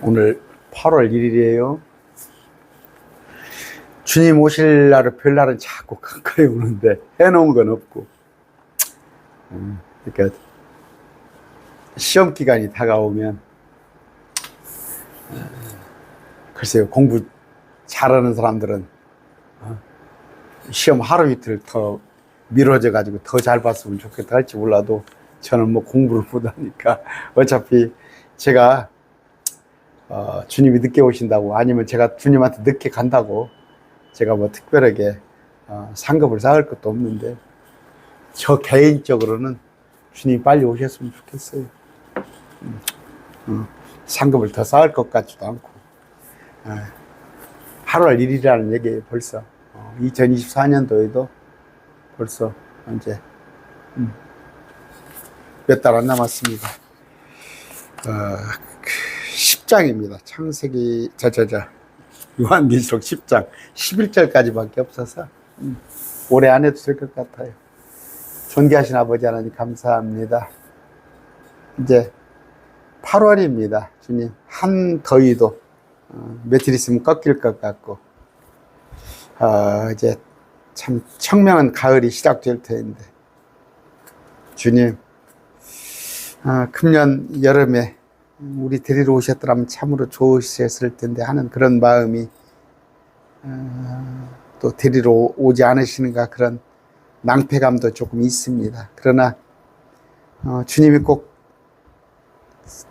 오늘 8월 1일이에요. 주님 오실 날은 별날은 자꾸 가까이 오는데 해놓은 건 없고, 그러니까 시험 기간이 다가오면 글쎄요, 공부 잘하는 사람들은 시험 하루 이틀 더 미뤄져 가지고 더 잘 봤으면 좋겠다 할지 몰라도, 저는 뭐 공부를 못하니까 어차피 제가 주님이 늦게 오신다고, 아니면 제가 주님한테 늦게 간다고 제가 뭐 특별하게 상급을 쌓을 것도 없는데, 저 개인적으로는 주님이 빨리 오셨으면 좋겠어요. 상급을 더 쌓을 것 같지도 않고, 8월 1일이라는 얘기예요. 벌써 2024년도에도 벌써 이제 몇 달 안 남았습니다. 10장입니다. 창세기, 요한계시록 10장 11절까지밖에 없어서 올해 안 해도 될 것 같아요. 존귀하신 아버지 하나님 감사합니다. 이제 8월입니다. 주님, 한 더위도 며칠 있으면 꺾일 것 같고, 이제 참 청명한 가을이 시작될 텐데, 주님, 금년 여름에 우리 데리러 오셨더라면 참으로 좋으셨을 텐데 하는 그런 마음이, 또 데리러 오지 않으시는가 그런 낭패감도 조금 있습니다. 그러나 주님이 꼭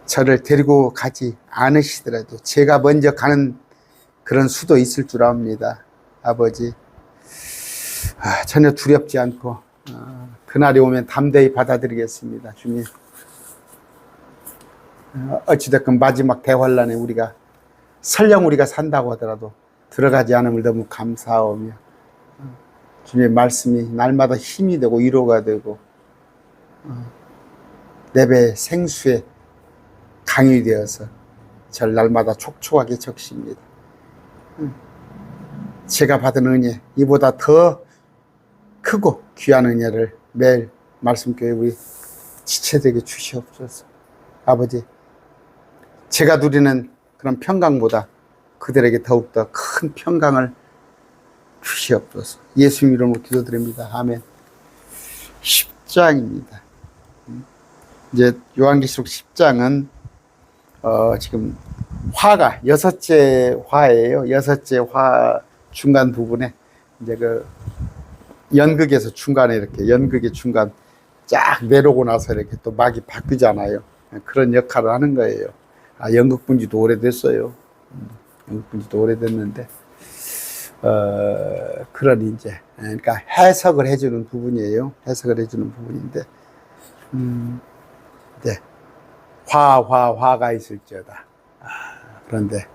저를 데리고 가지 않으시더라도 제가 먼저 가는 그런 수도 있을 줄 압니다. 아버지, 전혀 두렵지 않고 그날이 오면 담대히 받아들이겠습니다. 주님, 어찌됐건 마지막 대환란에 우리가 설령 우리가 산다고 하더라도 들어가지 않음을 너무 감사하오며, 주님의 말씀이 날마다 힘이 되고 위로가 되고 내 배 생수에 강이 되어서 절 날마다 촉촉하게 적십니다. 제가 받은 은혜, 이보다 더 크고 귀한 은혜를 매일 말씀교회 우리 지체들에게 주시옵소서. 아버지, 제가 누리는 그런 평강보다 그들에게 더욱더 큰 평강을 주시옵소서. 예수님 이름으로 기도드립니다. 아멘. 10장입니다. 이제 요한계시록 10장은 지금 화가 6째 화예요. 6째 화 중간 부분에 이제 그 연극에서 중간에 이렇게, 연극의 중간 쫙 내려오고 나서 이렇게 또 막이 바뀌잖아요. 그런 역할을 하는 거예요. 연극 본 지도 오래됐어요. 연극 본 지도 오래됐는데, 그런 이제, 그러니까 해석을 해주는 부분이에요. 해석을 해주는 부분인데, 네. 화가 있을지어다. 그런데,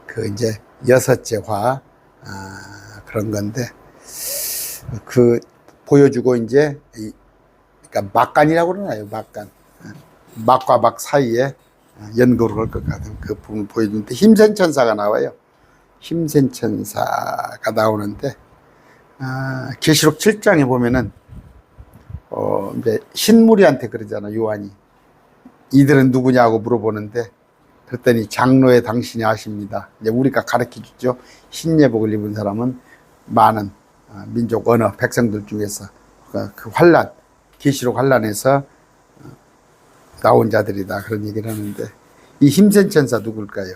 그 이제 6째 화, 그런 건데, 그 보여주고 이제, 그러니까 막간이라고 그러나요? 막간. 막과 막 사이에 연극을 할 것 같은 그 부분을 보여주는데, 힘센 천사가 나와요. 힘센 천사가 나오는데, 계시록 7장에 보면은, 이제 신무리한테 그러잖아, 요한이. 이들은 누구냐고 물어보는데, 그랬더니 장로의 당신이 아십니다. 이제 우리가 가르쳐 주죠. 흰 예복을 입은 사람은 많은 민족, 언어, 백성들 중에서 그 환란, 계시록 환란에서 나온 자들이다. 그런 얘기를 하는데, 이 힘센 천사 누굴까요?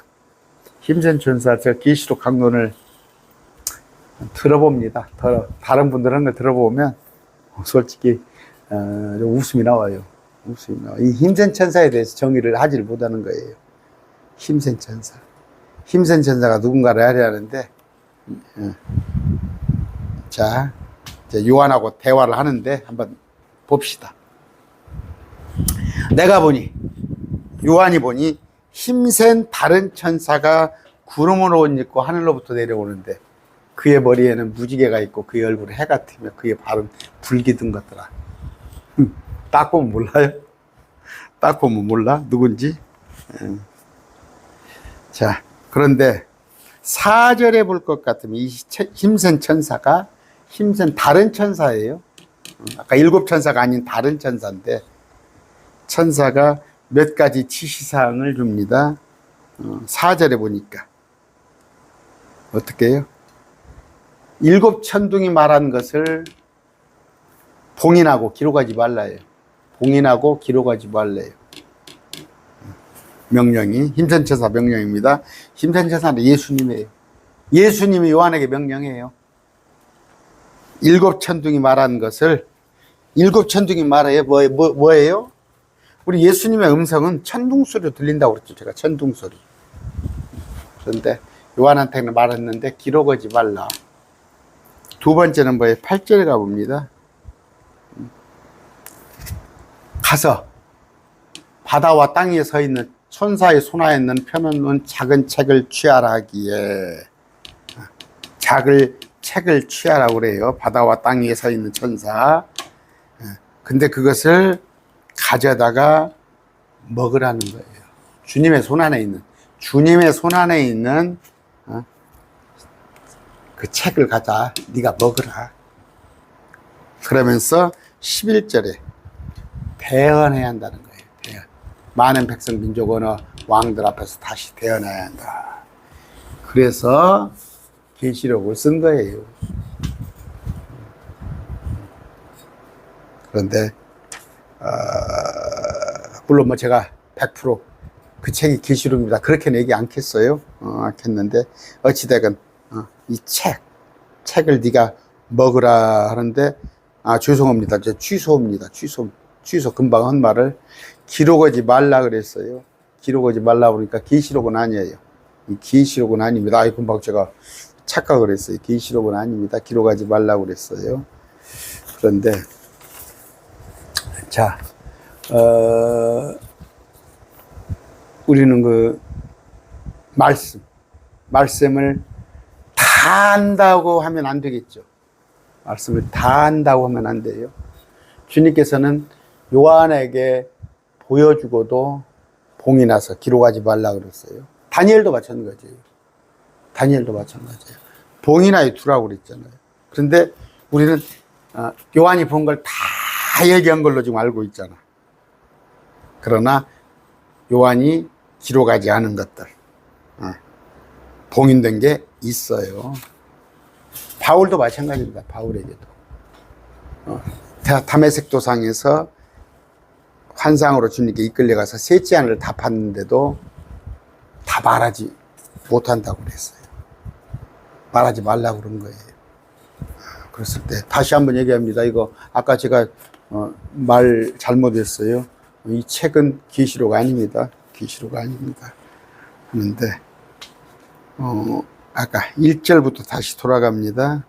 힘센 천사, 제가 계시록 강론을 들어봅니다. 다른 분들 한 걸 들어보면 솔직히 웃음이 나와요. 웃음이 나와. 이 힘센 천사에 대해서 정의를 하지를 못하는 거예요. 힘센 천사. 힘센 천사가 누군가를 알아야 하는데, 자, 이제 요한하고 대화를 하는데 한번 봅시다. 내가 보니, 요한이 보니 힘센 다른 천사가 구름으로 옷 입고 하늘로부터 내려오는데, 그의 머리에는 무지개가 있고 그의 얼굴에 해가 튀며 그의 발은 불기 든 것더라. 딱 보면 몰라요? 딱 보면 몰라? 누군지? 자, 그런데 4절에 볼 것 같으면 이 힘센 천사가 힘센 다른 천사예요. 아까 7천사가 아닌 다른 천사인데, 천사가 몇 가지 지시사항을 줍니다. 4절에 보니까 어떻게 해요? 일곱 천둥이 말한 것을 봉인하고 기록하지 말라요. 봉인하고 기록하지 말래요. 명령이 힘센천사 명령입니다. 힘센천사는 예수님이에요. 예수님이 요한에게 명령해요. 일곱 천둥이 말한 것을 일곱 천둥이 말해요. 뭐예요? 우리 예수님의 음성은 천둥소리로 들린다고 그랬죠. 제가 천둥소리. 그런데 요한한테는 말했는데 기록하지 말라. 두 번째는 뭐예요? 8절에 가봅니다. 가서 바다와 땅 위에 서 있는 천사의 손아에 있는 펴놓은 작은 책을 취하라 하기에 작은 책을 취하라고 그래요. 바다와 땅 위에 서 있는 천사. 근데 그것을 가져다가 먹으라는 거예요. 주님의 손 안에 있는 그 책을 가자. 네가 먹으라. 그러면서 11절에 대언해야 한다는 거예요. 대언. 많은 백성 민족 언어 왕들 앞에서 다시 대언해야 한다. 그래서 계시록을 쓴 거예요. 그런데 물론 뭐 제가 100% 그 책이 계시록입니다. 그렇게는 얘기 않겠어요. 않겠는데 어찌되건 이 책을 네가 먹으라 하는데 죄송합니다. 이제 취소입니다. 취소 금방 한 말을 기록하지 말라 그랬어요. 기록하지 말라 그러니까 계시록은 아니에요. 이 계시록은 아닙니다. 금방 제가 착각을 했어요. 계시록은 아닙니다. 기록하지 말라 그랬어요. 그런데 자, 우리는 그 말씀을 다 안다고 하면 안 되겠죠. 말씀을 다 안다고 하면 안 돼요. 주님께서는 요한에게 보여주고도 봉이 나서 기록하지 말라 그랬어요. 다니엘도 마찬가지예요. 봉이 나에 두라고 그랬잖아요. 그런데 우리는 요한이 본 걸 다 얘기한 걸로 지금 알고 있잖아. 그러나 요한이 기록하지 않은 것들 봉인된 게 있어요. 바울도 마찬가지입니다. 바울에게도 다메섹 도상에서 환상으로 주님께 이끌려가서 셋째 안을 다 봤는데도 다 말하지 못한다고 그랬어요. 말하지 말라고 그런 거예요. 그랬을 때 다시 한번 얘기합니다. 이거 아까 제가 말 잘못했어요. 이 책은 계시록 아닙니다. 계시록 아닙니다. 그런데 아까 1절부터 다시 돌아갑니다.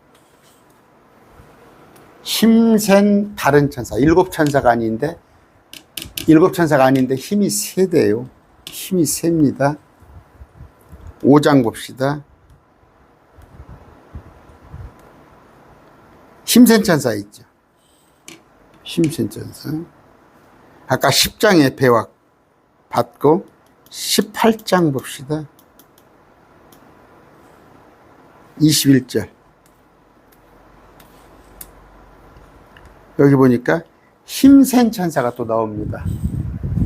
힘센 다른 천사, 일곱 천사가 아닌데 힘이 세대요. 힘이 셉니다. 5장 봅시다. 힘센 천사 있죠. 힘센 천사. 아까 10장의 배락 받고 18장 봅시다. 21절. 여기 보니까 힘센 천사가 또 나옵니다.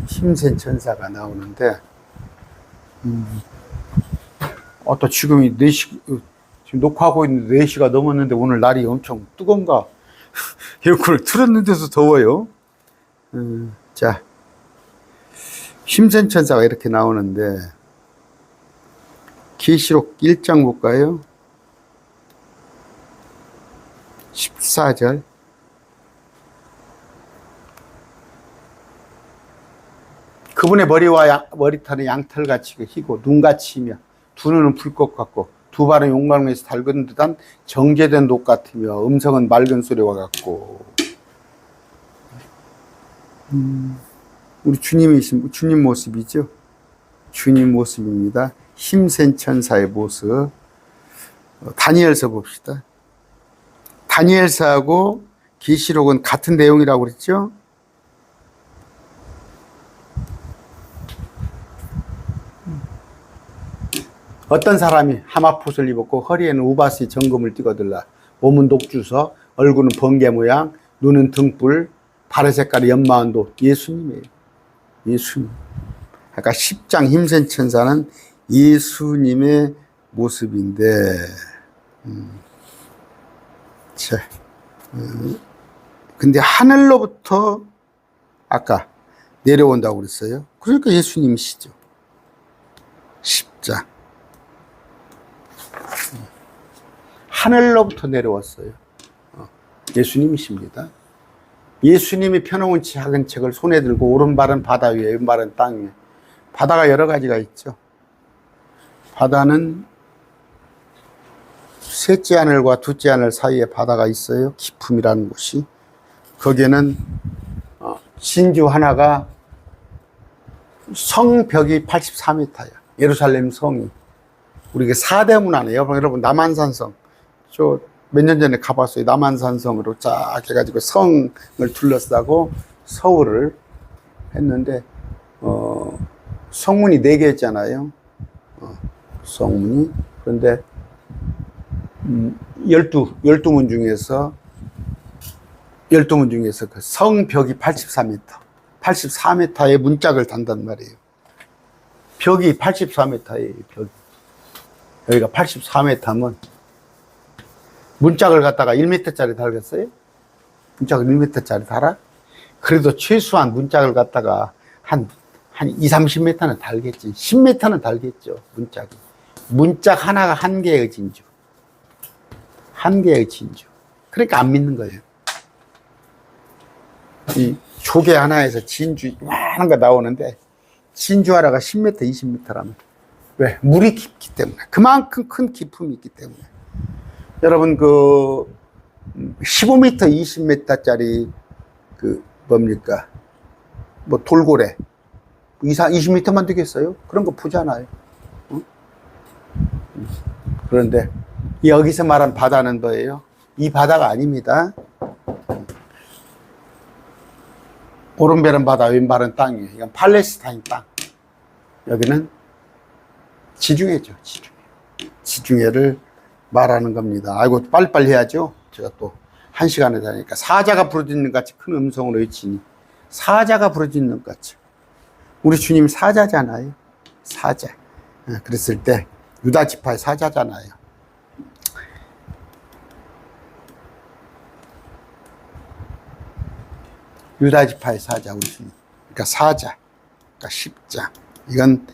힘센 천사가 나오는데 또 지금이 4시, 지금 녹화하고 있는데 4시가 넘었는데 오늘 날이 엄청 뜨거운가? 에어컨을 틀었는데도 더워요. 자, 힘센 천사가 이렇게 나오는데 계시록 1장 볼까요? 14절. 그분의 머리와 머리털은 양털같이 희고 눈같이며 두 눈은 불꽃 같고 두 발은 용광로에서 달군 듯한 정제된 녹 같으며 음성은 맑은 소리와 같고. 우리 주님 모습이죠. 주님 모습입니다. 힘센 천사의 모습. 다니엘서 봅시다. 다니엘서하고 계시록은 같은 내용이라고 그랬죠. 어떤 사람이 하마폿을 입었고 허리에는 우바스의 정금을 띠거들라. 몸은 녹주서, 얼굴은 번개 모양, 눈은 등불, 발의 색깔이 연마한도. 예수님이에요. 예수님. 아까 10장 힘센 천사는 예수님의 모습인데, 자, 근데 하늘로부터 아까 내려온다고 그랬어요. 그러니까 예수님이시죠. 십자. 하늘로부터 내려왔어요. 예수님이십니다. 예수님이 펴놓은 작은 책을 손에 들고 오른발은 바다 위에 왼발은 땅 위에. 바다가 여러 가지가 있죠. 바다는 셋째 하늘과 둘째 하늘 사이에 바다가 있어요. 기품이라는 곳이. 거기에는 진주 하나가 성벽이 84m야. 예루살렘 성이. 우리 4대 문화네요. 여러분 남한산성. 저 몇 년 전에 가봤어요. 남한산성으로 쫙 해가지고 성을 둘러싸고 서울을 했는데 성문이 4개였잖아요. 성문이. 그런데 12문 중에서 그 성벽이 84m. 84m의 문짝을 단단 말이에요. 벽이 84m예요, 벽이. 여기가 84m면 문짝을 갖다가 1m짜리 달겠어요? 문짝을 1m짜리 달아? 그래도 최소한 문짝을 갖다가 한 2, 30m는 달겠지. 10m는 달겠죠, 문짝이. 문짝 하나가 한 개의 진주. 한 개의 진주. 그러니까 안 믿는 거예요. 이 조개 하나에서 진주 많은 거 나오는데 진주 하나가 10m, 20m라면 왜? 물이 깊기 때문에. 그만큼 큰 기품이 있기 때문에. 여러분 15m, 20m짜리 뭡니까? 뭐 돌고래 20m만 되겠어요? 그런 거 보잖아요. 응? 그런데 여기서 말한 바다는 뭐예요? 이 바다가 아닙니다. 오른발은 바다, 왼발은 땅이에요. 이건 팔레스타인 땅. 여기는 지중해죠, 지중해. 지중해를 말하는 겁니다. 아이고, 빨리빨리 해야죠. 제가 또 1시간에 다니까. 사자가 부르짖는 같이 큰 음성으로 외치니. 사자가 부르짖는 같이. 우리 주님 사자잖아요. 사자. 그랬을 때 유다 지파의 사자잖아요. 유다 지파의 사자, 우리 주님. 그러니까 사자, 그러니까 십자. 이건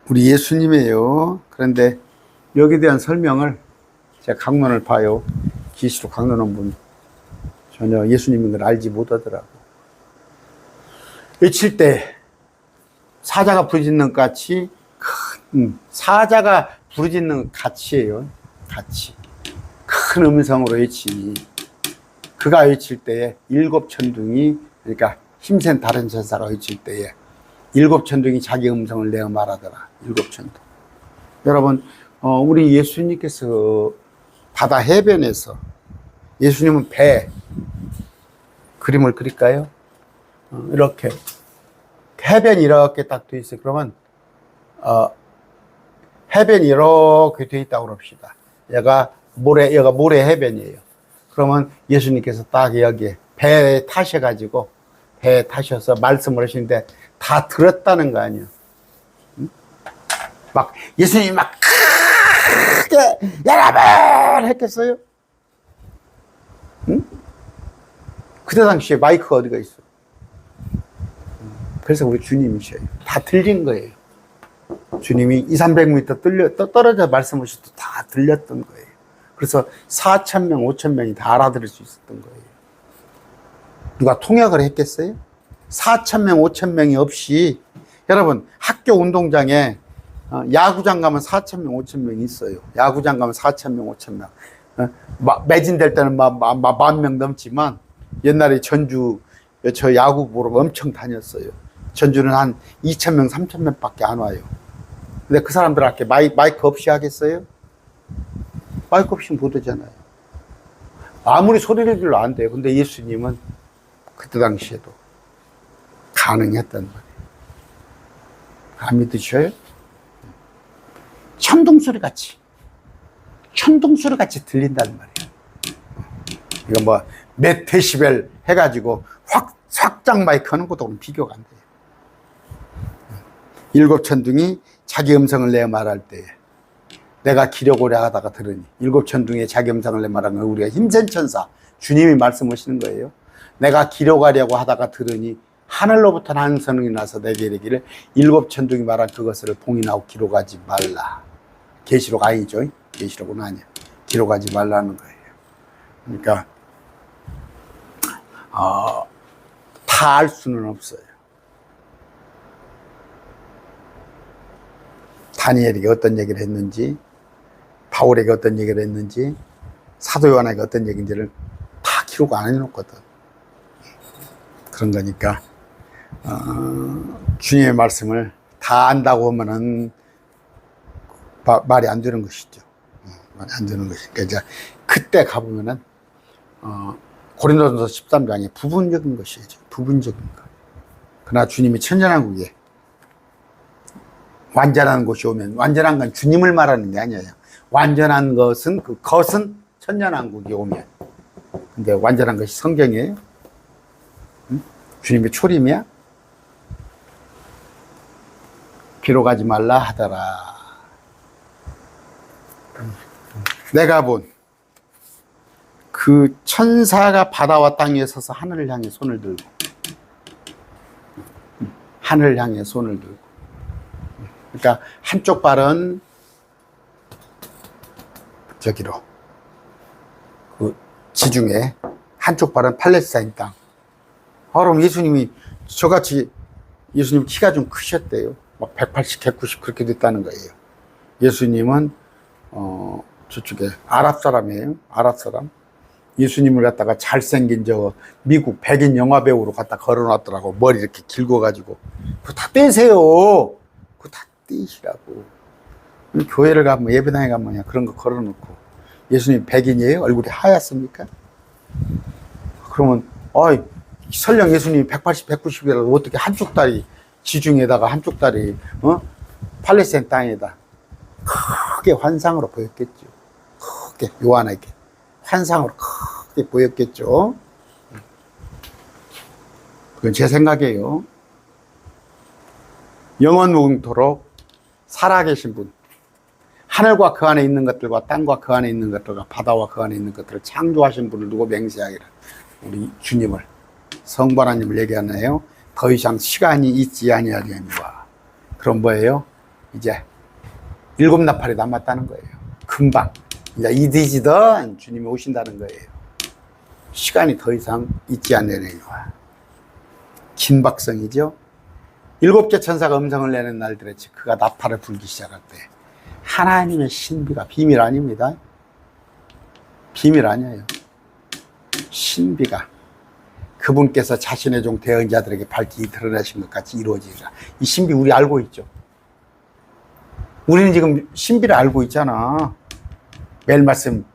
우리 예수님이에요. 그런데 여기에 대한 설명을 제가 강론을 봐요. 계시록 강론한 분 전혀 예수님인 걸 알지 못하더라고. 외칠 때 사자가 부르짖는 같이 사자가 부르짖는 같이예요. 같이 큰 음성으로 외치니 그가 외칠 때에 7천둥이, 그러니까 힘센 다른 천사가 외칠 때에 7천둥이 자기 음성을 내어 말하더라. 7천둥. 여러분, 우리 예수님께서 바다 해변에서, 예수님은 배 그림을 그릴까요? 이렇게 해변이 이렇게 딱 돼 있어요. 그러면 해변이 이렇게 돼 있다고 그럽시다. 여가 모래 해변이에요. 그러면 예수님께서 딱 여기에 배에 타셔가지고 배에 타셔서 말씀을 하시는데 다 들었다는 거 아니에요. 응? 막 예수님이 막 크게 여러분 했겠어요? 응? 그때 당시에 마이크가 어디가 있어? 그래서 우리 주님이셔요. 다 들린 거예요. 주님이 200-300m 떨어져 말씀하셔도 다 들렸던 거예요. 그래서 4,000명, 5,000명이 다 알아들을 수 있었던 거예요. 누가 통역을 했겠어요? 4,000명, 5,000명이 없이, 여러분, 학교 운동장에 야구장 가면 4,000명, 5,000명이 있어요. 야구장 가면 4,000명, 5,000명. 매진될 때는 10,000명 넘지만, 옛날에 전주, 저 야구 보러 엄청 다녔어요. 전주는 한 2,000명, 3,000명 밖에 안 와요. 근데 그 사람들한테 마이크 없이 하겠어요? 마이크 없이 못 하잖아요. 아무리 소리를 질러 안 돼요. 근데 예수님은 그때 당시에도 가능했단 말이에요. 안 믿으셔요? 천둥소리 같이 들린단 말이에요. 이거 뭐 몇 데시벨 해가지고 확장 마이크 하는 것도 비교가 안 돼요. 일곱 천둥이 자기 음성을 내 말할 때에 내가 기려고려 하다가 들으니, 일곱 천둥이 자기 음성을 내 말하는 건 우리가 힘센 천사 주님이 말씀하시는 거예요. 내가 기려가려고 하다가 들으니 하늘로부터 한 성령이 나서 내게 이르기를 일곱 천둥이 말한 그것을 봉인하고 기록하지 말라. 계시록 아니죠. 계시록은 아니야. 기록하지 말라는 거예요. 그러니까 다 알 수는 없어요. 다니엘에게 어떤 얘기를 했는지, 바울에게 어떤 얘기를 했는지, 사도 요한에게 어떤 얘기인지를 다 기록 안 해놓거든. 그런 거니까 주님의 말씀을 다 안다고 하면은 말이 안 되는 것이죠. 말이 안 되는 것이니까 이제 그때 가보면은 고린도전서 13장에 부분적인 것이죠. 부분적인 것. 그러나 주님이 천년왕국에 완전한 곳이 오면, 완전한 건 주님을 말하는 게 아니에요. 완전한 것은 것은 천년왕국이 오면. 근데 완전한 것이 성경이에요. 주님의 초림이야. 기록하지 말라 하더라. 내가 본 그 천사가 바다와 땅 위에 서서 하늘을 향해 손을 들고, 하늘을 향해 손을 들고, 그러니까 한쪽 발은 저기로 그 지중해, 한쪽 발은 팔레스타인 땅. 그럼 예수님이 저같이, 예수님 키가 좀 크셨대요. 막 180, 190 그렇게 됐다는 거예요. 예수님은 저쪽에 아랍 사람이에요. 아랍 사람. 예수님을 갖다가 잘생긴 저 미국 백인 영화 배우로 갖다 걸어놨더라고. 머리 이렇게 길고 가지고. 그거 다 떼세요. 그거 다 떼시라고. 교회를 가면, 예배당에 가면 그런 거 걸어놓고. 예수님 백인이에요? 얼굴이 하얗습니까? 그러면 설령 예수님이 180, 190이라도 어떻게 한쪽 다리 지중해다가 한쪽 다리 팔레스타인 땅에다 크게 환상으로 보였겠죠. 크게 요한에게 환상으로 크게 보였겠죠. 그건 제 생각이에요. 영원 무궁토록 살아계신 분, 하늘과 그 안에 있는 것들과 땅과 그 안에 있는 것들과 바다와 그 안에 있는 것들을 창조하신 분을 두고 맹세하기를, 우리 주님을, 성부 하나님을 얘기하나요? 더 이상 시간이 있지 아니하리니와. 그럼 뭐예요? 이제 일곱 나팔이 남았다는 거예요. 금방 이제 이디지던 주님이 오신다는 거예요. 시간이 더 이상 있지 아니하리니와. 긴박성이죠. 일곱째 천사가 음성을 내는 날들에 그가 나팔을 불기 시작할 때 하나님의 신비가, 비밀 아닙니다. 비밀 아니에요. 신비가 그분께서 자신의 종 대언자들에게 밝히 드러내신 것 같이 이루어지리라. 이 신비 우리 알고 있죠. 우리는 지금 신비를 알고 있잖아. 매일 말씀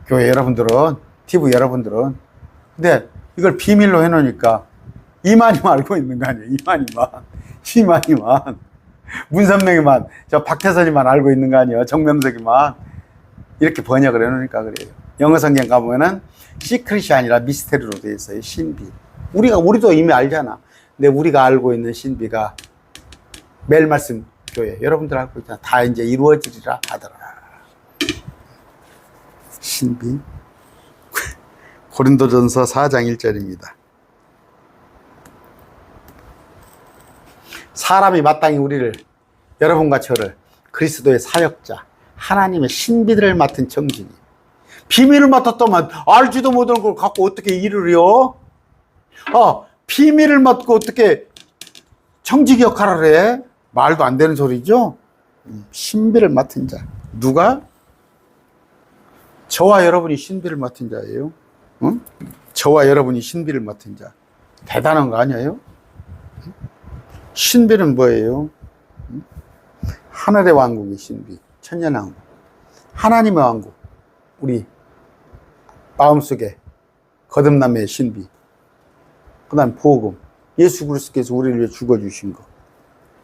교회 여러분들은, TV 여러분들은. 근데 이걸 비밀로 해놓으니까 이만희만 알고 있는 거 아니에요. 이만희만. 문선명이만, 저 박태선이만 알고 있는 거 아니에요. 정명석이만. 이렇게 번역을 해놓으니까 그래요. 영어 성경 가보면은 시크릿이 아니라 미스테리로 되어 있어요. 신비. 우리도 이미 알잖아. 근데 우리가 알고 있는 신비가 매일 말씀 교회 여러분들 알고 있잖아. 다 이제 이루어지리라 하더라. 신비. 고린도전서 4장 1절입니다. 사람이 마땅히 우리를, 여러분과 저를 그리스도의 사역자, 하나님의 신비들을 맡은 청진이, 비밀을 맡았다면 알지도 못하는 걸 갖고 어떻게 일을 해요? 비밀을 맡고 어떻게 청지기 역할을 해? 말도 안 되는 소리죠? 신비를 맡은 자. 누가? 저와 여러분이 신비를 맡은 자예요. 응? 저와 여러분이 신비를 맡은 자. 대단한 거 아니에요? 신비는 뭐예요? 하늘의 왕국의 신비, 천년왕국, 하나님의 왕국, 우리 마음속에 거듭남의 신비, 그 다음 복음, 예수 그리스도께서 우리를 위해 죽어주신 거,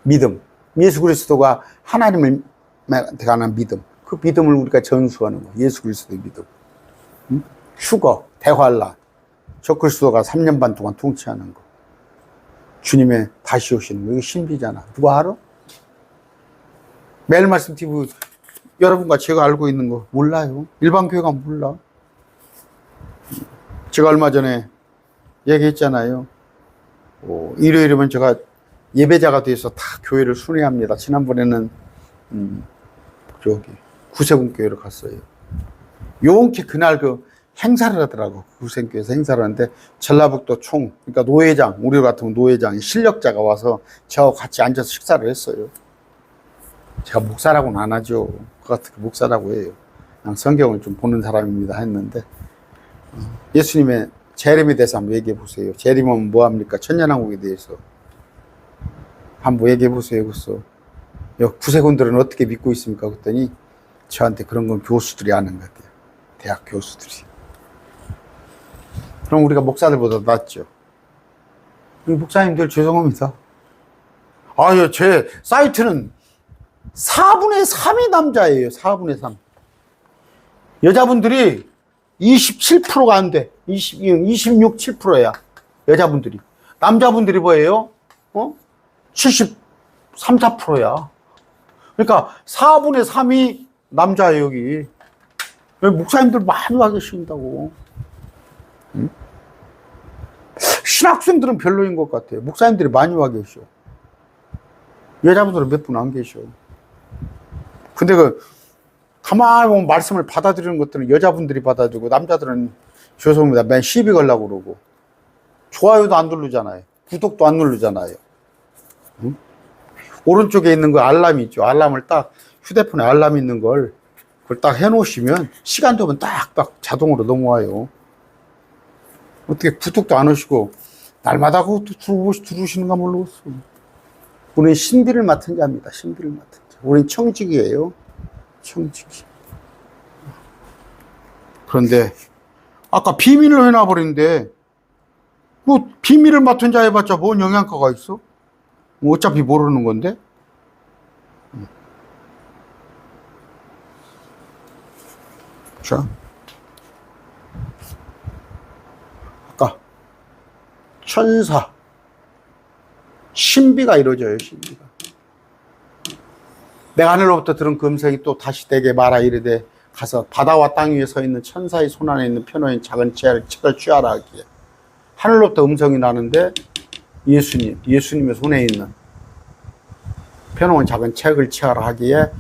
믿음, 예수 그리스도가 하나님을 대하는 믿음, 그 믿음을 우리가 전수하는 거, 예수 그리스도의 믿음. 휴거, 대환란, 저 그리스도가 3년 반 동안 통치하는 거. 주님의 다시 오시는 거. 이거 신비잖아. 누가 알아? 매일 말씀 TV 여러분과 제가 알고 있는 거 몰라요. 일반 교회가 몰라. 제가 얼마 전에 얘기했잖아요. 일요일이면 제가 예배자가 돼서 다 교회를 순회합니다. 지난번에는 저기 구세군 교회를 갔어요. 용케 그날 그 행사를 하더라고. 구세군교회에서 행사를 하는데 전라북도 총, 그러니까 노회장, 우리 같은 노회장이 실력자가 와서 저하고 같이 앉아서 식사를 했어요. 제가 목사라고는 안 하죠. 그 같은 목사라고 해요. 그냥 성경을 좀 보는 사람입니다 했는데, 예수님의 재림에 대해서 한번 얘기해 보세요. 재림은 뭐합니까? 천년왕국에 대해서 한번 얘기해 보세요. 그래서 구세군들은 어떻게 믿고 있습니까? 그랬더니 저한테 그런 건 교수들이 아는 것 같아요. 대학 교수들이. 그럼 우리가 목사들보다 낫죠. 목사님들 죄송합니다. 제 사이트는 4분의 3이 남자예요. 4분의 3. 여자분들이 27%가 안 돼. 26, 7%야. 여자분들이. 남자분들이 뭐예요? 73, 4%야. 그러니까 4분의 3이 남자예요, 여기. 목사님들 많이 와 계신다고. 응? 신학생들은 별로인 것 같아요. 목사님들이 많이 와 계셔. 여자분들은 몇 분 안 계셔. 근데 가만히 보면 말씀을 받아들이는 것들은 여자분들이 받아들이고, 남자들은 죄송합니다. 맨 시비 걸려고 그러고. 좋아요도 안 누르잖아요. 구독도 안 누르잖아요. 응? 오른쪽에 있는 거 알람이 있죠. 알람을 딱, 휴대폰에 알람 있는 걸, 그걸 딱 해놓으시면, 시간 되면 딱 자동으로 넘어와요. 어떻게 구독도 안 하시고, 날마다 들으시는가 모르겠어. 우리는 신비를 맡은 자입니다. 신비를 맡은 자. 우리는 청직이에요. 청직이. 그런데, 아까 비밀을 해놔버리는데, 비밀을 맡은 자 해봤자 뭔 영양가가 있어? 어차피 모르는 건데? 자. 아까, 천사. 신비가 이루어져요, 신비가. 내가 하늘로부터 들은 그 음성이 또 다시 내게 말하 이르되 가서 바다와 땅 위에 서 있는 천사의 손 안에 있는 편호인 작은 책을 취하라 하기에. 하늘로부터 음성이 나는데 예수님의 손에 있는 편호인 작은 책을 취하라 하기에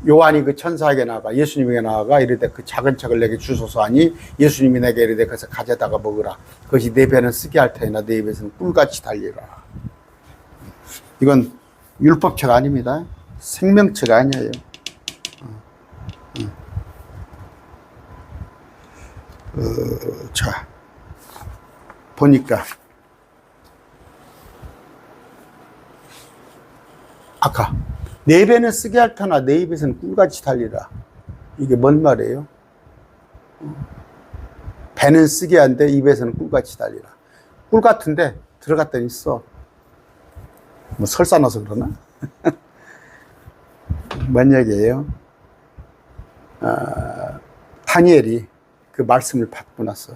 요한이 그 천사에게 나아가 예수님에게 나아가 이르되 그 작은 책을 내게 주소서 하니 예수님이 내게 이르되 그래서 가져다가 먹으라. 그것이 내 배는 쓰게 할 터이나 내 입에서는 꿀같이 달리라. 이건 율법책 아닙니다. 생명책 아니에요. 자, 보니까 아까 내 배는 쓰게 할 터나 내 입에서는 꿀같이 달리라. 이게 뭔 말이에요? 배는 쓰게 한데 입에서는 꿀같이 달리라. 꿀 같은데 들어갔더니 써. 뭐 설사 넣어서 그러나? 뭔 얘기예요? 다니엘이 그 말씀을 받고 나서,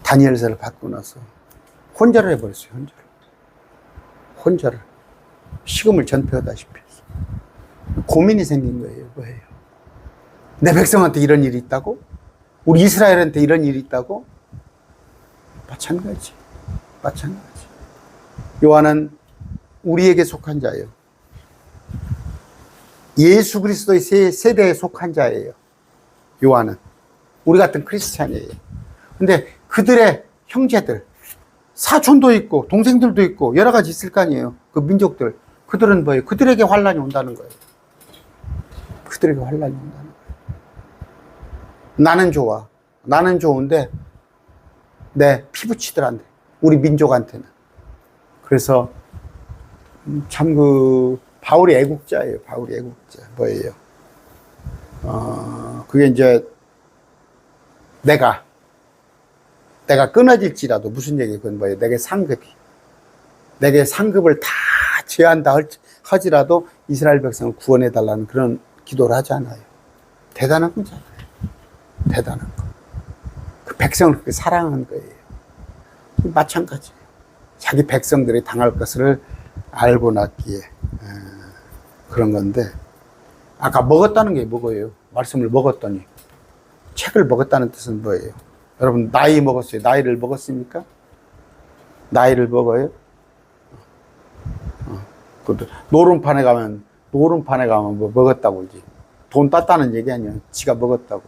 다니엘서를 받고 나서 혼절을 해버렸어요. 혼절을. 식음을 전폐하다시피 해서. 고민이 생긴 거예요. 뭐예요? 내 백성한테 이런 일이 있다고? 우리 이스라엘한테 이런 일이 있다고? 마찬가지. 요한은 우리에게 속한 자예요. 예수 그리스도의 세대에 속한 자예요. 요한은. 우리 같은 크리스찬이에요. 근데 그들의 형제들, 사촌도 있고 동생들도 있고 여러 가지 있을 거 아니에요. 그 민족들. 그들은 뭐예요? 그들에게 환란이 온다는 거예요. 그들에게 환란이 온다는 거예요. 나는 좋아. 나는 좋은데 내 피부치들한테, 우리 민족한테는. 그래서 참 바울이 애국자예요. 바울이 애국자. 뭐예요? 그게 이제 내가 끊어질지라도 무슨 얘기, 그건 뭐예요? 내게 상급을 다 제한다 하지라도 이스라엘 백성을 구원해달라는 그런 기도를 하지 않아요. 대단한 거잖아요. 대단한 거. 그 백성을 그렇게 사랑하는 거예요. 마찬가지예요. 자기 백성들이 당할 것을 알고 났기에 그런 건데, 아까 먹었다는 게 뭐예요? 말씀을 먹었더니. 책을 먹었다는 뜻은 뭐예요? 여러분, 나이 먹었어요? 나이를 먹었습니까? 나이를 먹어요? 노름판에 가면 뭐 먹었다고 그러지. 돈 땄다는 얘기 아니야. 지가 먹었다고.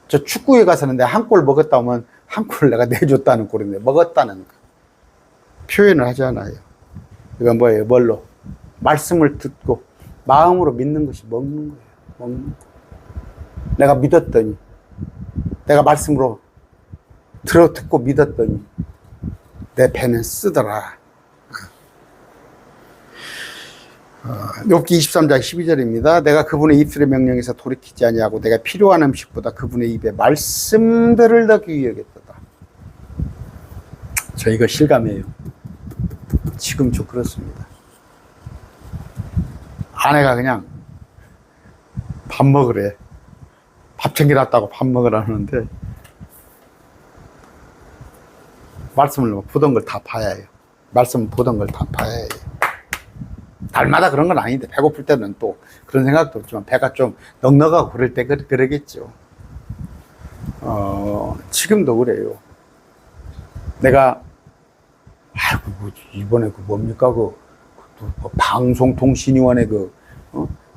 저 축구에 가서는 내가 한 골 먹었다 하면 한 골 내가 내줬다는 꼴인데, 먹었다는 거. 표현을 하잖아요. 이건 뭐예요? 뭘로? 말씀을 듣고 마음으로 믿는 것이 먹는 거예요. 먹는 거. 내가 믿었더니, 내가 말씀으로 듣고 믿었더니 내 배는 쓰더라. 욥기 23장 12절입니다. 내가 그분의 입술의 명령에서 돌이키지 아니하고 내가 필요한 음식보다 그분의 입에 말씀들을 더 귀히 여겼도다. 저 이거 실감해요. 지금 좀 그렇습니다. 아내가 그냥 밥 먹으래. 밥 챙겨놨다고 밥 먹으라는데, 말씀을 보던 걸 다 봐야 해요. 말씀 보던 걸 다 봐야 해요. 날마다 그런 건 아닌데, 배고플 때는 또 그런 생각도 없지만, 배가 좀 넉넉하고 그럴 때 그러겠죠. 지금도 그래요. 내가, 아이고, 뭐지, 이번에 그 뭡니까, 방송통신위원회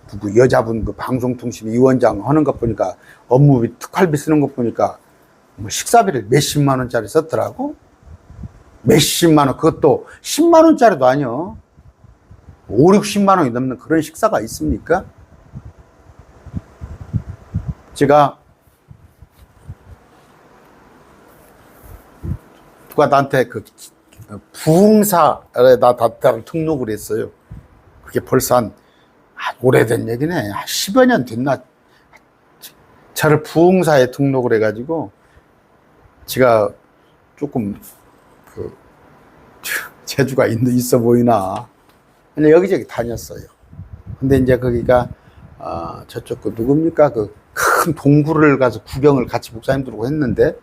누구 여자분 방송통신위원장 하는 것 보니까, 업무비, 특활비 쓰는 것 보니까, 뭐 식사비를 몇십만 원짜리 썼더라고? 몇십만 원, 그것도 10만 원짜리도 아니요. 5, 60만 원이 넘는 그런 식사가 있습니까? 제가 누가 나한테 부흥사에 나 등록을 했어요. 그게 벌써 한 오래된 얘기네. 한 10여 년 됐나? 저를 부흥사에 등록을 해가지고 제가 조금 재주가 있어 보이나. 근데 여기저기 다녔어요. 근데 이제 거기가 저쪽 누굽니까? 큰 동굴을 가서 구경을 같이 목사님들하고 했는데,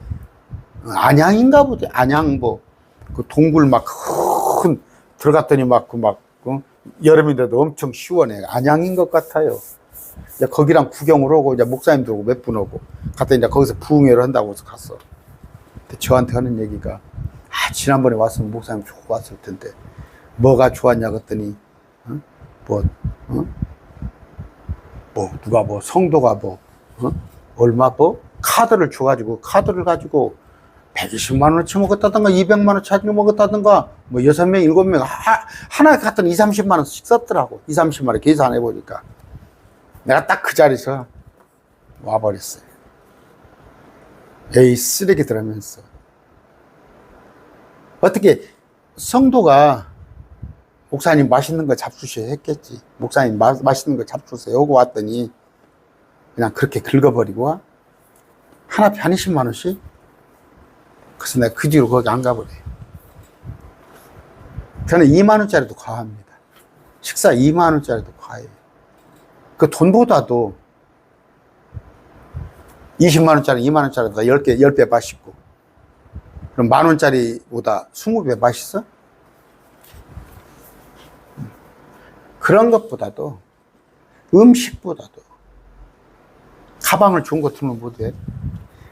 안양인가 보지. 안양 그 동굴 막 큰 들어갔더니 여름인데도 엄청 시원해. 안양인 것 같아요. 이제 거기랑 구경을 오고 이제 목사님들하고 몇 분 오고 갔더니 이제 거기서 부흥회를 한다고 해서 갔어. 근데 저한테 하는 얘기가, 지난번에 왔으면 목사님 좋았을 텐데 뭐가 좋았냐 그랬더니 누가 성도가 얼마 카드를 줘가지고 카드를 가지고 120만 원어치 먹었다든가 200만 원어치 먹었다든가 6명 7명 하나에 갔더니 2, 30만 원씩 썼더라고. 2, 30만 원 계산해 보니까 내가 딱 그 자리에서 와버렸어요. 에이 쓰레기 들으면서 어떻게 성도가 목사님 맛있는 거 잡수셔 했겠지. 목사님 맛있는 거 잡수세요 하고 왔더니 그냥 그렇게 긁어버리고 와. 하나에 한 20만 원씩. 그래서 내가 그 뒤로 거기 안 가버려요. 저는 2만 원짜리도 과합니다. 식사 2만 원짜리도 과해요. 그 돈보다도 20만 원짜리 2만 원짜리보다 10배 맛있고, 그럼 만 원짜리보다 20배 맛있어? 그런 것보다도, 음식보다도 가방을 좋은 거 틀면 못해.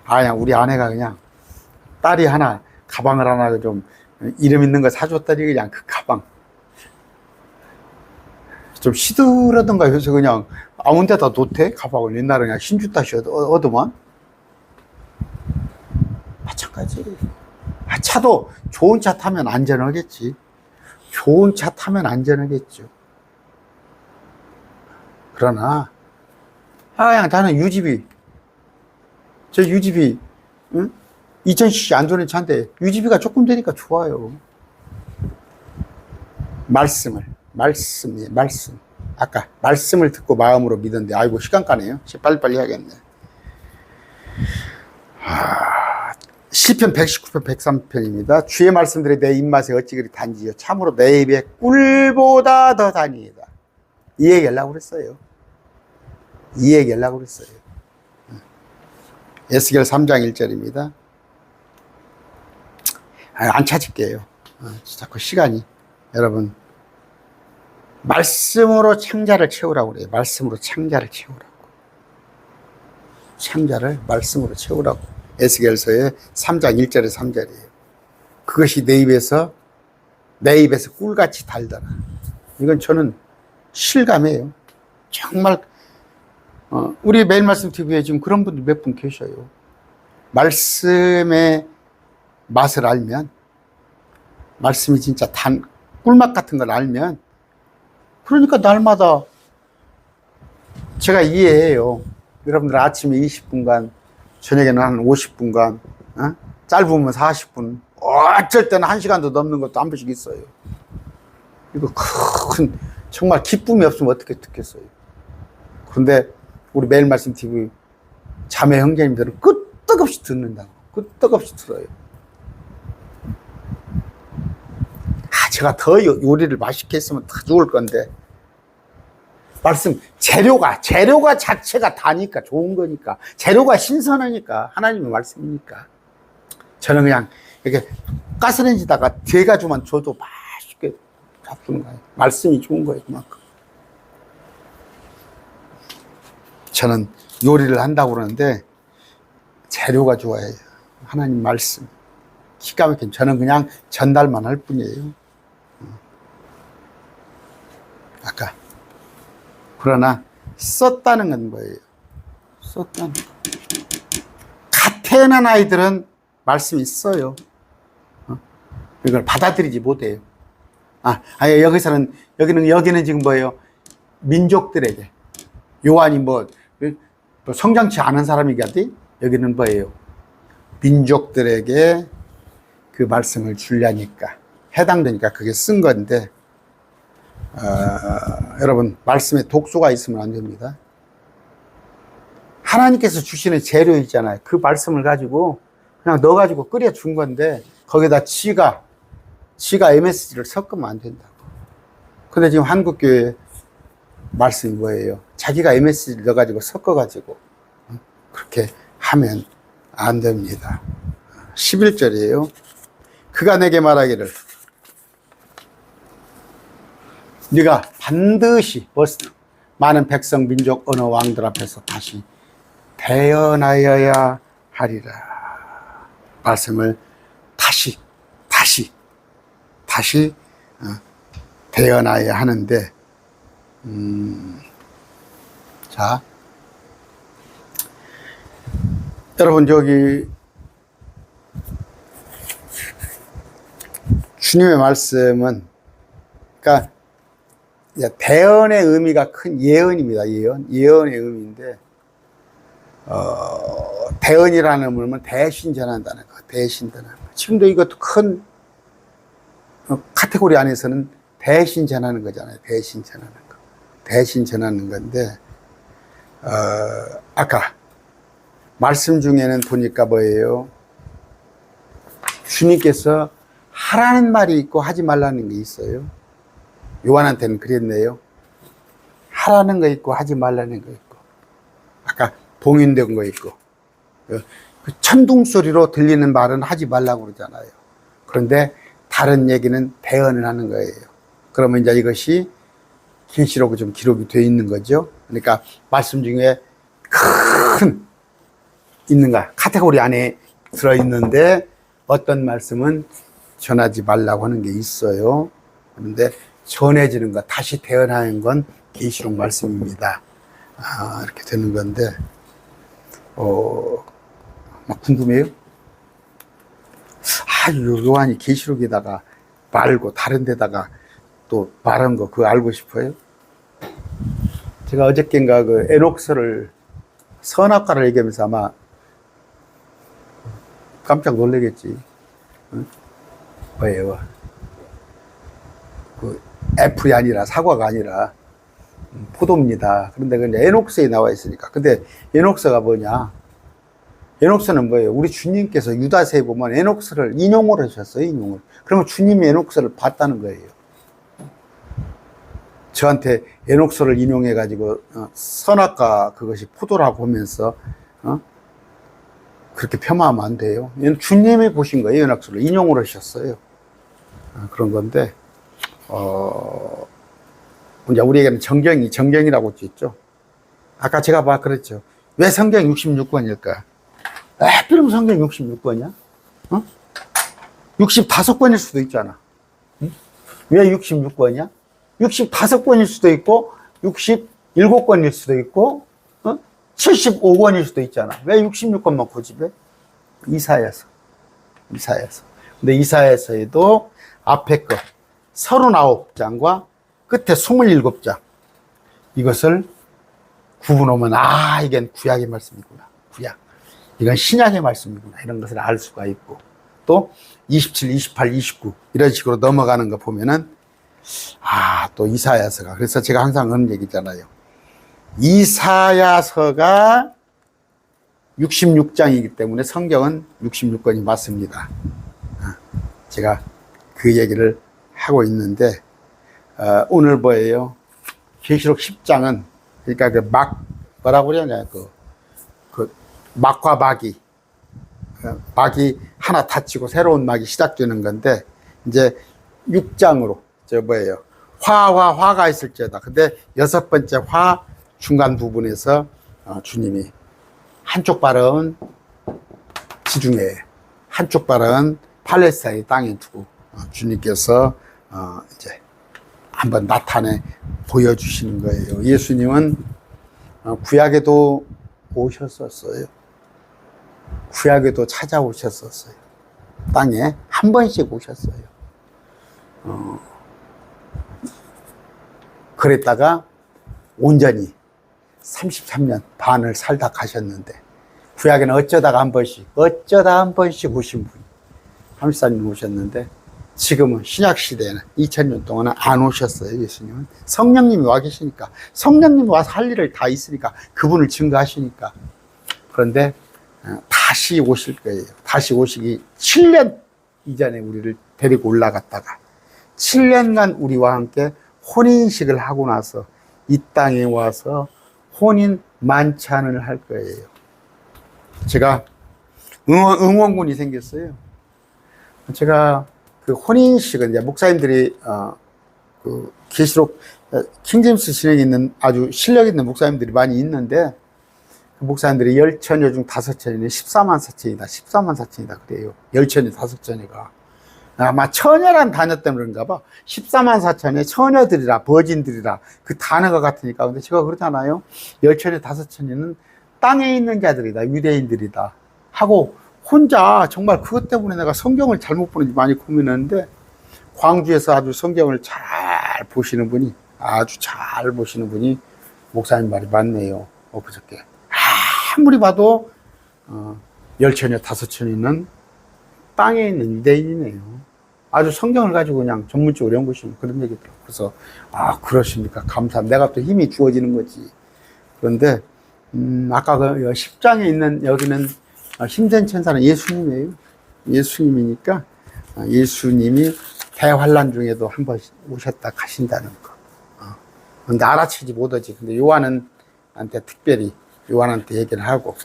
그냥 우리 아내가 그냥 딸이 가방을 하나 좀 이름 있는 거 사줬더니 그냥 그 가방 좀 시들하던가 해서 그냥 아무 데다 놓대. 가방을 옛날에 그냥 신주 다시 얻으면 마찬가지. 차도 좋은 차 타면 안전하겠지. 좋은 차 타면 안전하겠죠. 그러나 그냥 나는 저 UGB 2000cc 안전한 차인데 UGB가 조금 되니까 좋아요. 말씀. 아까 말씀을 듣고 마음으로 믿었는데, 아이고 시간 가네요. 빨리빨리 해야겠네. 시편 119편 103편입니다. 주의 말씀들이 내 입맛에 어찌 그리 단지요. 참으로 내 입에 꿀보다 더 다니이다. 이 얘기 하려고 그랬어요. 에스겔 3장 1절입니다. 안 찾을게요. 자꾸 시간이. 여러분, 말씀으로 창자를 채우라고 그래요. 말씀으로 창자를 채우라고. 창자를 말씀으로 채우라고. 에스겔서의 3장 1절에 3절이에요. 그것이 내 입에서 꿀같이 달더라. 이건 저는 실감해요. 정말 우리 매일 말씀 TV에 지금 그런 분들 몇 분 계셔요. 말씀의 맛을 알면, 말씀이 진짜 꿀맛 같은 걸 알면, 그러니까 날마다 제가 이해해요. 여러분들 아침에 20분간, 저녁에는 한 50분간, 짧으면 40분, 어쩔 때는 1시간도 넘는 것도 한 번씩 있어요. 이거 정말 기쁨이 없으면 어떻게 듣겠어요. 그런데 우리 매일 말씀 TV 자매 형제님들은 끄떡없이 듣는다고. 끄떡없이 들어요. 제가 더 요리를 맛있게 했으면 다 좋을 건데, 말씀, 재료가 자체가 다니까, 좋은 거니까, 재료가 신선하니까, 하나님의 말씀이니까, 저는 그냥 이렇게 가스레인지다가 대가주만 줘도 맛있게 잡수는 거예요. 말씀이 좋은 거예요, 그만큼. 저는 요리를 한다고 그러는데, 재료가 좋아요. 하나님 말씀. 기가 막힌, 저는 그냥 전달만 할 뿐이에요. 아까. 그러나 썼다는 건 뭐예요? 썼다는 거. 갓 태어난 아이들은 말씀이 있어요. 이걸 받아들이지 못해요. 여기는 지금 뭐예요? 민족들에게. 요한이 성장치 않은 사람이겠지? 여기는 뭐예요? 민족들에게 그 말씀을 주려니까, 해당되니까 그게 쓴 건데, 여러분, 말씀에 독소가 있으면 안 됩니다. 하나님께서 주시는 재료 있잖아요. 그 말씀을 가지고 그냥 넣어가지고 끓여준 건데, 거기다 지가 MSG를 섞으면 안 된다고. 근데 지금 한국교회 말씀이 뭐예요? 자기가 MSG를 넣어가지고 섞어가지고 그렇게 하면 안 됩니다. 11절이에요. 그가 내게 말하기를, 네가 반드시 많은 백성, 민족, 언어, 왕들 앞에서 다시 태어나야 하리라. 말씀을 다시 태어나야 하는데, 자, 여러분, 저기 주님의 말씀은, 그러니까 대언의 의미가 큰 예언입니다. 예언의 의미인데, 대언이라는 의미는 대신 전한다는 거, 대신 전하는 거. 지금도 이것도 큰 카테고리 안에서는 대신 전하는 거잖아요. 대신 전하는 거. 대신 전하는 건데, 아까 말씀 중에는 보니까 뭐예요? 주님께서 하라는 말이 있고 하지 말라는 게 있어요. 요한한테는 그랬네요. 하라는 거 있고 하지 말라는 거 있고, 아까 봉인된 거 있고, 그 천둥 소리로 들리는 말은 하지 말라고 그러잖아요. 그런데 다른 얘기는 대언을 하는 거예요. 그러면 이제 이것이 계시록에 좀 기록이 되어 있는 거죠. 그러니까 말씀 중에 큰 있는가 카테고리 안에 들어 있는데, 어떤 말씀은 전하지 말라고 하는 게 있어요. 그런데 전해지는 것, 다시 태어나는 건 계시록 말씀입니다. 이렇게 되는 건데, 막 궁금해요? 요한이 계시록에다가 말고 다른 데다가 또 말한 거 그거 알고 싶어요? 제가 어저께인가 그 에녹스를 선악과를 얘기하면서 아마 깜짝 놀라겠지. 응? 뭐예요? 그 애플이 아니라, 사과가 아니라 포도입니다. 그런데 그 에녹스에 나와 있으니까. 근데 에녹스가 뭐냐? 에녹스는 뭐예요? 우리 주님께서 유다서에 보면 에녹스를 인용을 하셨어요, 인용을. 그러면 주님이 에녹스를 봤다는 거예요. 저한테 에녹스를 인용해가지고, 선악과 그것이 포도라고 하면서, 그렇게 폄하하면 안 돼요. 이건 주님이 보신 거예요. 연약술을 인용을 하셨어요. 그런 건데, 이제 우리에게는 정경이라고 있죠. 아까 제가 그랬죠. 왜 성경 66권일까? 필름 성경 66권이야? 65권일 수도 있잖아. 왜 66권이야? 65권일 수도 있고, 67권일 수도 있고, 75권일 수도 있잖아. 왜 66권만 고집해? 이사야서. 근데 이사야서에도 앞에 거 39장과 끝에 27장 이것을 구분하면 이건 구약의 말씀이구나. 구약. 이건 신약의 말씀이구나. 이런 것을 알 수가 있고 또 27, 28, 29 이런 식으로 넘어가는 거 보면은 또 이사야서가 그래서 제가 항상 하는 얘기잖아요. 이사야서가 66장이기 때문에 성경은 66권이 맞습니다. 제가 그 얘기를 하고 있는데 오늘 뭐예요? 계시록 10장은 그러니까 뭐라고 그러냐 그 막과 막이 하나 닫히고 새로운 막이 시작되는 건데 이제 6장으로 화가 있을지어다. 근데 6번째 화 중간 부분에서 주님이 한쪽 발은 지중해, 한쪽 발은 팔레스타인 땅에 두고 주님께서 이제 한번 나타내 보여주시는 거예요. 예수님은 구약에도 오셨었어요. 구약에도 찾아오셨었어요. 땅에 한 번씩 오셨어요. 그랬다가 온전히 33년 반을 살다 가셨는데 구약에는 어쩌다가 한 번씩 오신 분이 34년 오셨는데 지금은 신약시대에는 2000년 동안은 안 오셨어요. 예수님은 성령님이 와 계시니까 성령님이 와서 할 일을 다 있으니까 그분을 증거하시니까 그런데 다시 오실 거예요. 다시 오시기 7년 이전에 우리를 데리고 올라갔다가 7년간 우리와 함께 혼인식을 하고 나서 이 땅에 와서 혼인 만찬을 할 거예요. 제가 응원군이 생겼어요. 제가 그 혼인식은 이제 목사님들이 그 계시록 킹제임스 진영에 있는 아주 실력 있는 목사님들이 많이 있는데 그 목사님들이 10처녀 중 5처녀는 14만 4천이다. 14만 4천이다 그래요. 10처녀 5처녀가 아마 처녀란 단어 때문에 그런가 봐. 14만 4천의 처녀들이라 버진들이라 그 단어가 같으니까. 근데 제가 그러잖아요. 10처녀 5처녀는 땅에 있는 자들이다. 유대인들이다 하고 혼자 정말 그것 때문에 내가 성경을 잘못 보는지 많이 고민했는데 광주에서 아주 성경을 잘 보시는 분이 목사님 말이 맞네요. 엊그저께 아무리 봐도 10처녀 5처녀는 땅에 있는 유대인이네요. 아주 성경을 가지고 그냥 전문적으로 연구하시는 그런 얘기더라고요. 그래서 그러십니까? 감사합니다. 내가 또 힘이 주어지는 거지. 그런데 아까 그 10장에 있는 여기는 힘든 천사는 예수님이에요. 예수님이니까 예수님이 대환란 중에도 한 번 오셨다 가신다는 거. 근데 알아채지 못하지. 근데 요한한테 특별히 요한한테 얘기를 하고.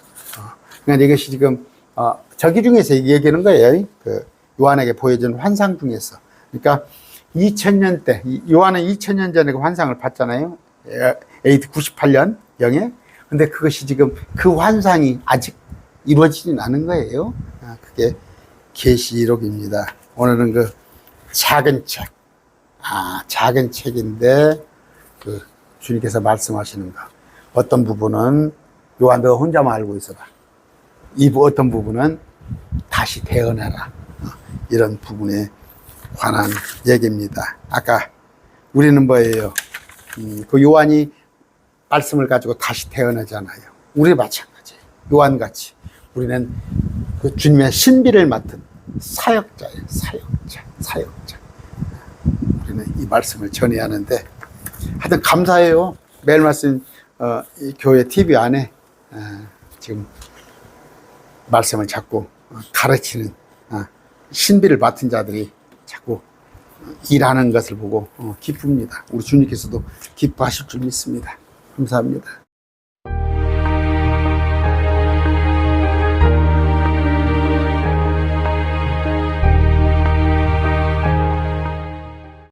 그러니까 이것이 지금 저기 중에서 얘기하는 거예요. 그 요한에게 보여준 환상 중에서. 그러니까 2000년 때 요한은 2000년 전에 그 환상을 봤잖아요. AD 98년 영에. 근데 그것이 지금 그 환상이 아직 이루어지진 않은 거예요. 그게 계시록입니다. 오늘은 그 작은 책, 작은 책인데 그 주님께서 말씀하시는 거. 어떤 부분은 요한 너 혼자만 알고 있어봐. 어떤 부분은 다시 태어나라. 이런 부분에 관한 얘기입니다. 아까 우리는 뭐예요? 그 요한이 말씀을 가지고 다시 태어나잖아요. 우리 마찬가지예요. 요한같이 우리는 그 주님의 신비를 맡은 사역자예요. 사역자. 우리는 이 말씀을 전해야 하는데 하여튼 감사해요. 매일 말씀 이 교회 TV 안에 지금 말씀을 자꾸 가르치는 신비를 맡은 자들이 자꾸 일하는 것을 보고 기쁩니다. 우리 주님께서도 기뻐하실 줄 믿습니다. 감사합니다.